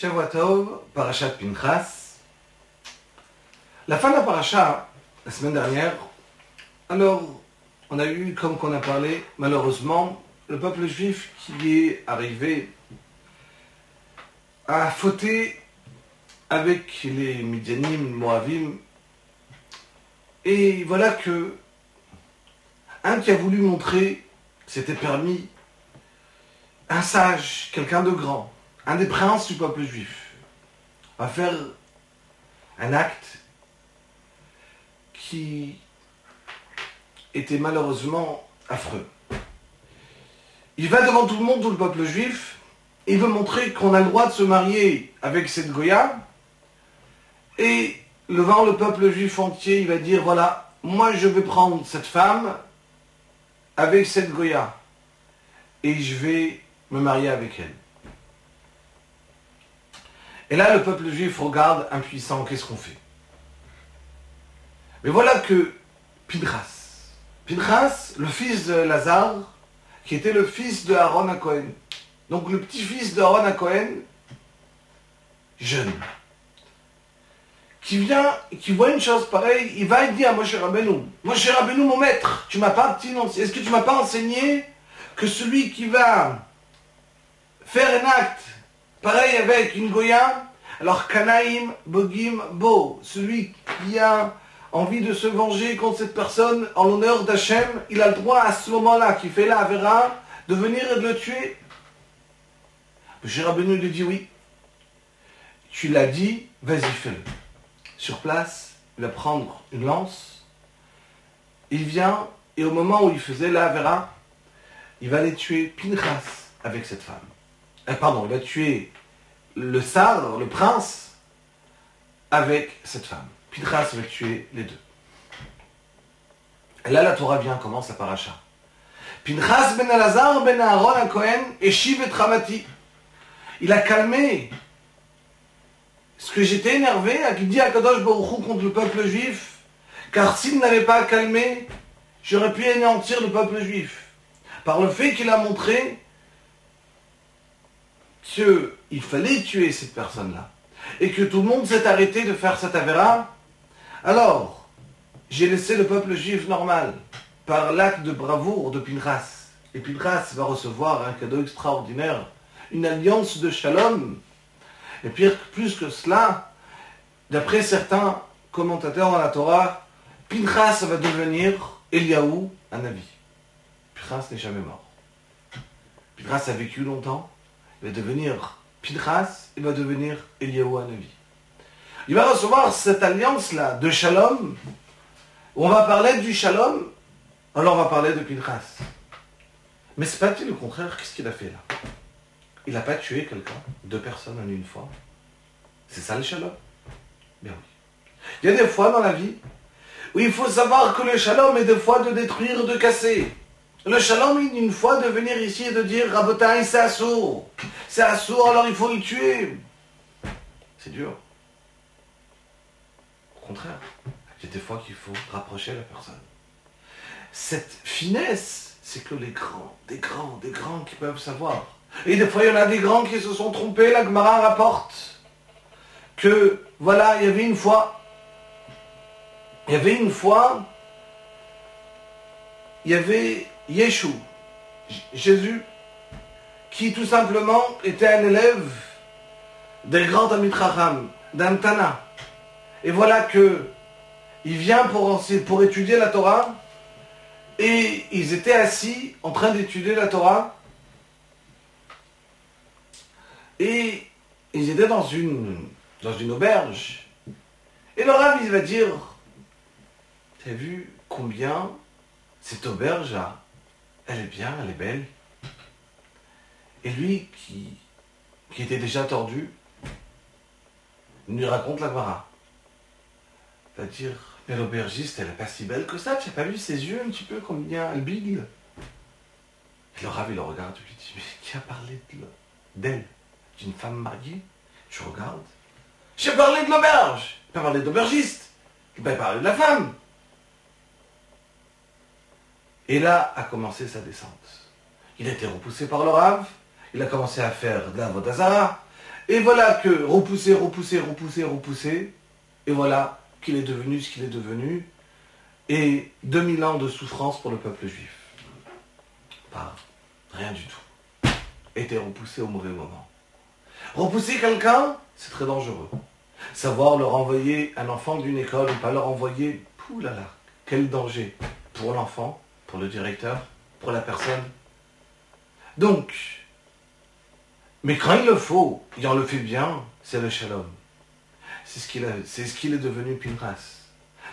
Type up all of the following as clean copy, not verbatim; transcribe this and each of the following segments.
Shavua Tov, Parashat Pinchas. La fin de la paracha, la semaine dernière, alors on a eu, comme qu'on a parlé, malheureusement, le peuple juif qui est arrivé à fauter avec les Midianim, Moavim, et voilà que un qui a voulu montrer, c'était permis, un sage, quelqu'un de grand, un des princes du peuple juif, va faire un acte qui était malheureusement affreux. Il va devant tout le monde, tout le peuple juif, et il veut montrer qu'on a le droit de se marier avec cette Goya, et devant le peuple juif entier, il va dire, voilà, moi je vais prendre cette femme avec cette Goya, et je vais me marier avec elle. Et là, le peuple juif regarde, impuissant, qu'est-ce qu'on fait? Mais voilà que Pinchas, le fils de Lazare, qui était le fils de Aaron à Cohen, donc le petit-fils de Aaron à Cohen, jeune, qui vient, qui voit une chose pareille, il va et dit à Moshe Rabbeinu, mon maître, est-ce que tu m'as pas enseigné que celui qui va faire un acte pareil avec une Goya, alors Kanaïm, Bogim, Bo, celui qui a envie de se venger contre cette personne en l'honneur d'Hachem, il a le droit à ce moment-là, qui fait la Avera, de venir et de le tuer. Moshe Rabbeinu lui dit oui. Tu l'as dit, vas-y fais-le. Sur place, il va prendre une lance, il vient, et au moment où il faisait la Avera, il va aller tuer Pinchas avec cette femme. Il va tuer le sar, le prince, avec cette femme. Pinchas va tuer les deux. Et là, la Torah vient, commence la paracha. Pinchas ben Elazar ben Aaron à Cohen, Eshiv et Tramati. Il a calmé ce que j'étais énervé, à qui dit à Kadosh Baruch Hu contre le peuple juif, car s'il n'avait pas calmé, j'aurais pu anéantir le peuple juif. Par le fait qu'il a montré qu'il fallait tuer cette personne-là, et que tout le monde s'est arrêté de faire cette avéra, alors j'ai laissé le peuple juif normal, par l'acte de bravoure de Pinchas. Et Pinchas va recevoir un cadeau extraordinaire, une alliance de shalom. Et plus que cela, d'après certains commentateurs dans la Torah, Pinchas va devenir Eliaou, un Navi. Pinchas n'est jamais mort. Pinchas a vécu longtemps. Il va devenir Pinchas, il va devenir Eliaou Hanavi. Il va recevoir cette alliance-là de Shalom, où on va parler du Shalom, alors on va parler de Pinchas. Mais c'est pas le contraire, qu'est-ce qu'il a fait là? Il n'a pas tué quelqu'un, deux personnes en une fois. C'est ça le Shalom? Bien oui. Il y a des fois dans la vie où il faut savoir que le Shalom est des fois de détruire, de casser. Le shalom est une fois de venir ici et de dire Rabotai, c'est assourd. C'est assourd, alors il faut le tuer. C'est dur. Au contraire, il y a des fois qu'il faut rapprocher la personne. Cette finesse, c'est que les grands, des grands qui peuvent savoir. Et des fois, il y en a des grands qui se sont trompés. La Gemara rapporte que, voilà, il y avait une fois, Yeshua, Jésus, qui tout simplement était un élève des grands Talmid Chacham, d'un Tana. Et voilà que il vient pour étudier la Torah, et ils étaient assis en train d'étudier la Torah, et ils étaient dans une auberge. Et le Rav, il va dire, t'as vu combien cette auberge-là, elle est bien, elle est belle. Et lui, qui était déjà tordu, il lui raconte la Gemara. Il va dire, mais l'aubergiste, elle n'est pas si belle que ça, tu n'as pas vu ses yeux un petit peu combien elle bigle? Et le Rav, il le regarde, il lui dit, mais qui a parlé d'elle? D'une femme mariée? Tu regardes. J'ai parlé de l'auberge, il n'a pas parlé d'aubergiste, il n'a pas parlé de la femme. Et là a commencé sa descente. Il a été repoussé par le Rav, il a commencé à faire de la Avodah Zarah, Et voilà que repoussé, et voilà qu'il est devenu ce qu'il est devenu, et 2000 ans de souffrance pour le peuple juif. Pas rien du tout. Était repoussé au mauvais moment. Repousser quelqu'un, c'est très dangereux. Savoir leur envoyer un enfant d'une école ou pas leur envoyer, poulala, quel danger pour l'enfant, pour le directeur, pour la personne. Donc, mais quand il le faut, et on le fait bien, c'est le shalom. C'est ce qu'il est devenu Pinchas.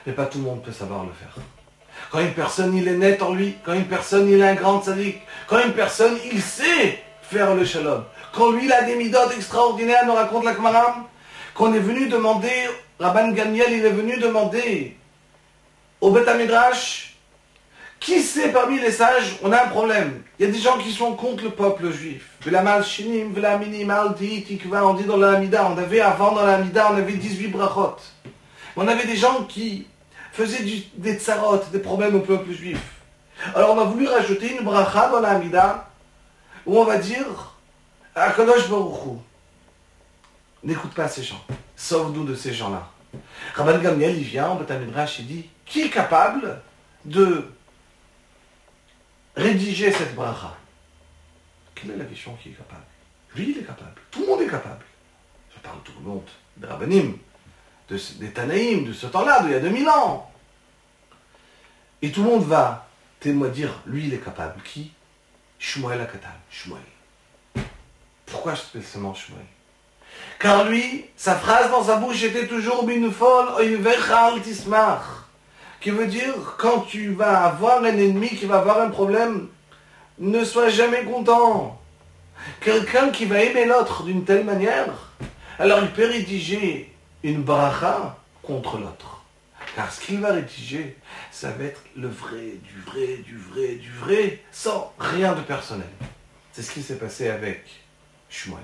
Mais pas tout le monde peut savoir le faire. Quand une personne, il est net en lui, quand une personne, il est un grand tzaddik, quand une personne, il sait faire le shalom, quand lui, il a des midotes extraordinaires, nous raconte la Gemara, qu'on est venu demander, Rabban Gamliel, il est venu demander au Beth Midrash, qui sait parmi les sages, on a un problème. Il y a des gens qui sont contre le peuple juif. On dit dans la Hamida, on avait avant dans la Hamida, on avait 18 brachot. On avait des gens qui faisaient des tsarot, des problèmes au peuple juif. Alors on a voulu rajouter une bracha dans la Hamida, où on va dire, Akadosh Baruch Hu, n'écoute pas ces gens, sauve-nous de ces gens-là. Rabban Gamliel, il vient, en Beth Midrash, il dit, qui est capable de rédiger cette bracha? Quelle est la question qui est capable? Lui, il est capable. Tout le monde est capable. Je parle tout le monde des Rabbanim, des Tanaïm, de ce temps-là, d'il y a 2000 ans. Et tout le monde va dire, lui, il est capable. Qui? Shmuel Akatal. Shmuel. Pourquoi spécialement Shmuel? Car lui, sa phrase dans sa bouche était toujours Binufol Oyvecha al Tismach, qui veut dire, quand tu vas avoir un ennemi qui va avoir un problème, ne sois jamais content. Quelqu'un qui va aimer l'autre d'une telle manière, alors il peut rédiger une bracha contre l'autre. Car ce qu'il va rédiger, ça va être le vrai, du vrai, sans rien de personnel. C'est ce qui s'est passé avec Shmuel.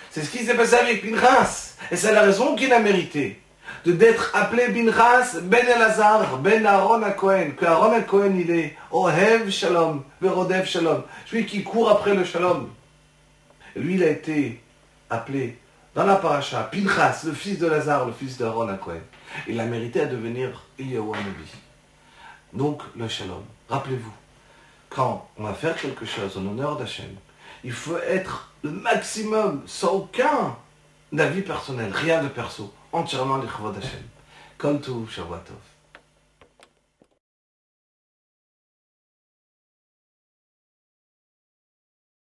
C'est ce qui s'est passé avec Pinchas. Et c'est la raison qu'il a mérité d'être appelé Pinchas ben Elazar, ben Aaron HaKohen. Que Aaron HaKohen, il est Ohev Shalom, Verodev Shalom. Celui qui court après le Shalom. Et lui, il a été appelé dans la paracha Pinchas, le fils de Lazare, le fils d'Aaron HaKohen. Il a mérité à devenir Eliyahu Hanavi. Donc, le Shalom. Rappelez-vous, quand on va faire quelque chose en honneur d'Hachem, il faut être le maximum, sans aucun avis personnel, rien de perso, entièrement l'Ichvod Hachem. Kol Tov, Shavua Tov.